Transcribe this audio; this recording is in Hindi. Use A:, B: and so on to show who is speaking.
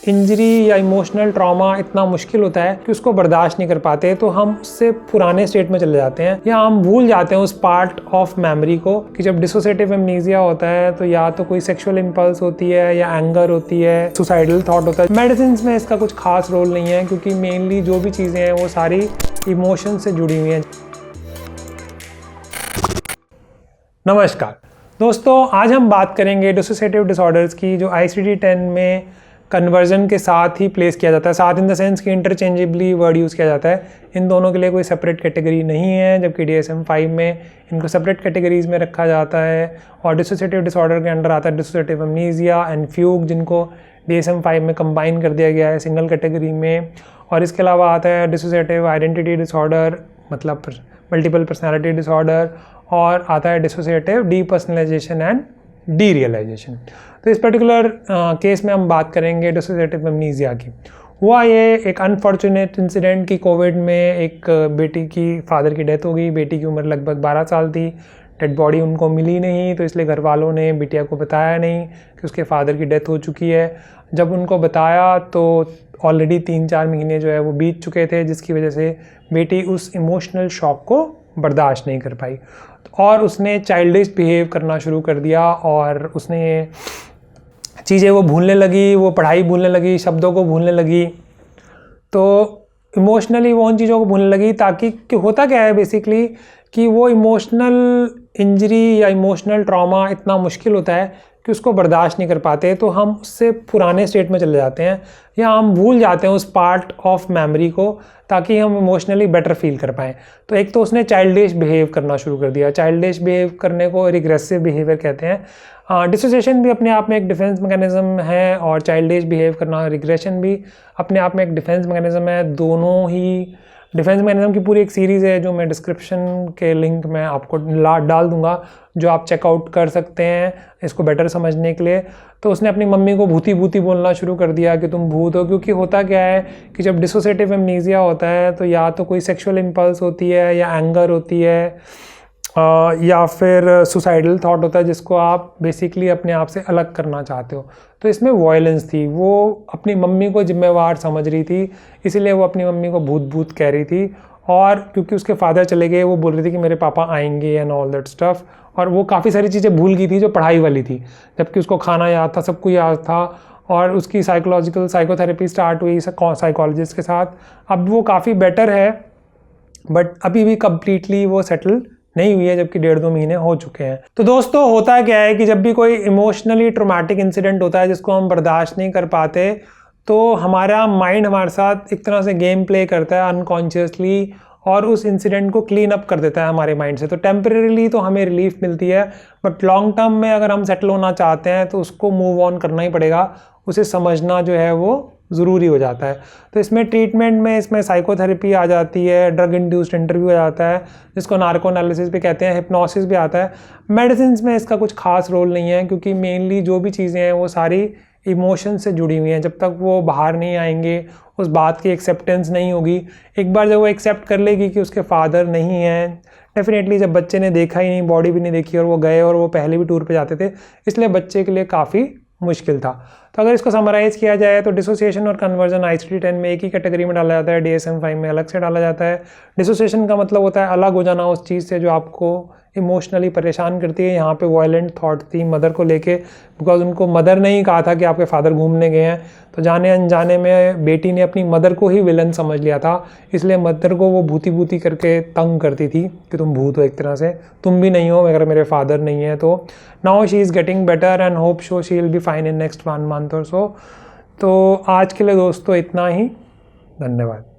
A: इंजरी या इमोशनल ट्रॉमा इतना मुश्किल होता है कि उसको बर्दाश्त नहीं कर पाते, तो हम उससे पुराने स्टेट में चले जाते हैं या हम भूल जाते हैं उस पार्ट ऑफ मेमोरी को कि जब डिसोसिएटिव एमनीजिया होता है तो या तो कोई सेक्सुअल इंपल्स होती है या एंगर होती है, सुसाइडल थॉट होता है। मेडिसिन में इसका कुछ खास रोल नहीं है क्योंकि मेनली जो भी चीज़ें हैं वो सारी इमोशन से जुड़ी हुई हैं। नमस्कार दोस्तों, आज हम बात करेंगे डिसोसिएटिव डिसऑर्डर्स की जो ICD-10 में कन्वर्जन के साथ ही प्लेस किया जाता है। साथ इन द सेंस कि इंटरचेंजेबली वर्ड यूज़ किया जाता है। इन दोनों के लिए कोई सेपरेट कैटेगरी नहीं है, जबकि DSM-5 में इनको सेपरेट कैटेगरीज में रखा जाता है। और डिसोसिएटिव डिसऑर्डर के अंडर आता है डिसोसिएटिव एमनीजिया एंड फ्यूग, जिनको DSM-5 में कंबाइन कर दिया गया है सिंगल कैटेगरी में। और इसके अलावा आता है डिसोसिएटिव आइडेंटिटी डिसऑर्डर, मतलब मल्टीपल पर्सनैलिटी डिसऑर्डर, और आता है डिसोसिएटिव डीपर्सनलाइजेशन एंड डीरियलाइजेशन। तो इस पर्टिकुलर केस में हम बात करेंगे डिसोसिएटिव एमनीजिया की। हुआ ये एक अनफॉर्चुनेट इंसिडेंट कि कोविड में एक बेटी की फादर की डेथ हो गई। बेटी की उम्र लगभग 12 साल थी। डेड बॉडी उनको मिली नहीं, तो इसलिए घर वालों ने बिटिया को बताया नहीं कि उसके फादर की डेथ हो चुकी है। जब उनको बताया तो ऑलरेडी 3-4 महीने जो है वो बीत चुके थे, जिसकी वजह से बेटी उस इमोशनल शॉक को बर्दाश्त नहीं कर पाई और उसने चाइल्डिश बिहेव करना शुरू कर दिया और उसने चीज़ें वो भूलने लगी, वो पढ़ाई भूलने लगी, शब्दों को भूलने लगी। तो इमोशनली वो उन चीज़ों को भूलने लगी ताकि कि होता क्या है बेसिकली कि वो इमोशनल इंजरी या इमोशनल ट्रॉमा इतना मुश्किल होता है कि उसको बर्दाश्त नहीं कर पाते, तो हम उससे पुराने स्टेट में चले जाते हैं या हम भूल जाते हैं उस पार्ट ऑफ मेमोरी को ताकि हम इमोशनली बेटर फील कर पाएँ। तो एक तो उसने चाइल्डिश बिहेव करना शुरू कर दिया। चाइल्डिश बिहेव करने को रिग्रेसिव बिहेवियर कहते हैं। डिसोसिएशन भी अपने आप में एक डिफेंस मैकेनिज्म है और चाइल्डिश बिहेव करना, रिग्रेशन भी अपने आप में एक डिफेंस मैकेनिज्म है। दोनों ही डिफेंस मैकेनिज्म की पूरी एक सीरीज़ है जो मैं डिस्क्रिप्शन के लिंक में आपको डाल दूंगा, जो आप चेकआउट कर सकते हैं इसको बेटर समझने के लिए। तो उसने अपनी मम्मी को भूती भूती बोलना शुरू कर दिया कि तुम भूत हो, क्योंकि होता क्या है कि जब डिसोसिएटिव एमनीजिया होता है तो या तो कोई सेक्सुअल इंपल्स होती है या एंगर होती है या फिर सुसाइडल थॉट होता है जिसको आप बेसिकली अपने आप से अलग करना चाहते हो। तो इसमें वॉयलेंस थी, वो अपनी मम्मी को जिम्मेवार समझ रही थी, इसीलिए वो अपनी मम्मी को भूत भूत कह रही थी। और क्योंकि उसके फादर चले गए, वो बोल रही थी कि मेरे पापा आएंगे एंड ऑल दैट स्टफ। और वो काफ़ी सारी चीज़ें भूल गई थी जो पढ़ाई वाली थी, जबकि उसको खाना याद था, सब कुछ याद था। और उसकी साइकोथेरेपी स्टार्ट हुई साइकोलॉजिस्ट के साथ। अब वो काफ़ी बेटर है, बट अभी भी कम्प्लीटली वो सेटल नहीं हुई है, जबकि 1.5-2 महीने हो चुके हैं। तो दोस्तों होता क्या है कि जब भी कोई इमोशनली ट्रॉमेटिक इंसिडेंट होता है जिसको हम बर्दाश्त नहीं कर पाते, तो हमारा माइंड हमारे साथ एक तरह से गेम प्ले करता है अनकॉन्शियसली और उस इंसिडेंट को क्लीन अप कर देता है हमारे माइंड से। तो टेम्परेरीली तो हमें रिलीफ मिलती है, बट लॉन्ग टर्म में अगर हम सेटल होना चाहते हैं तो उसको मूव ऑन करना ही पड़ेगा। उसे समझना जो है वो ज़रूरी हो जाता है। तो इसमें ट्रीटमेंट में इसमें साइकोथेरेपी आ जाती है, ड्रग इंड्यूस्ड इंटरव्यू आ जाता है जिसको नार्को एनालिसिस भी कहते हैं, हिप्नोसिस भी आता है। मेडिसिन में इसका कुछ खास रोल नहीं है क्योंकि मेनली जो भी चीज़ें हैं वो सारी इमोशन से जुड़ी हुई हैं। जब तक वो बाहर नहीं आएंगे, उस बात की एक्सेप्टेंस नहीं होगी। एक बार जब वो एक्सेप्ट कर लेगी कि उसके फादर नहीं हैं, डेफिनेटली जब बच्चे ने देखा ही नहीं, बॉडी भी नहीं देखी और वो गए और वो पहले भी टूर पे जाते थे, इसलिए बच्चे के लिए काफ़ी मुश्किल था। तो अगर इसको समराइज़ किया जाए तो डिसोसिएशन और कन्वर्जन ICD-10 में एक ही कैटेगरी में डाला जाता है, DSM-5 में अलग से डाला जाता है। डिसोसिएशन का मतलब होता है अलग हो जाना उस चीज़ से जो आपको इमोशनली परेशान करती है। यहाँ पे वायलेंट थॉट थी मदर को लेके, बिकॉज उनको मदर ने ही कहा था कि आपके फादर घूमने गए हैं, तो जाने अनजाने में बेटी ने अपनी मदर को ही विलन समझ लिया था, इसलिए मदर को वो भूती भूती करके तंग करती थी कि तुम भूत हो, एक तरह से तुम भी नहीं हो अगर मेरे फादर नहीं है। तो now she is getting better and hope show she will be fine in next 1 month और सो। तो आज के लिए दोस्तों इतना ही, धन्यवाद।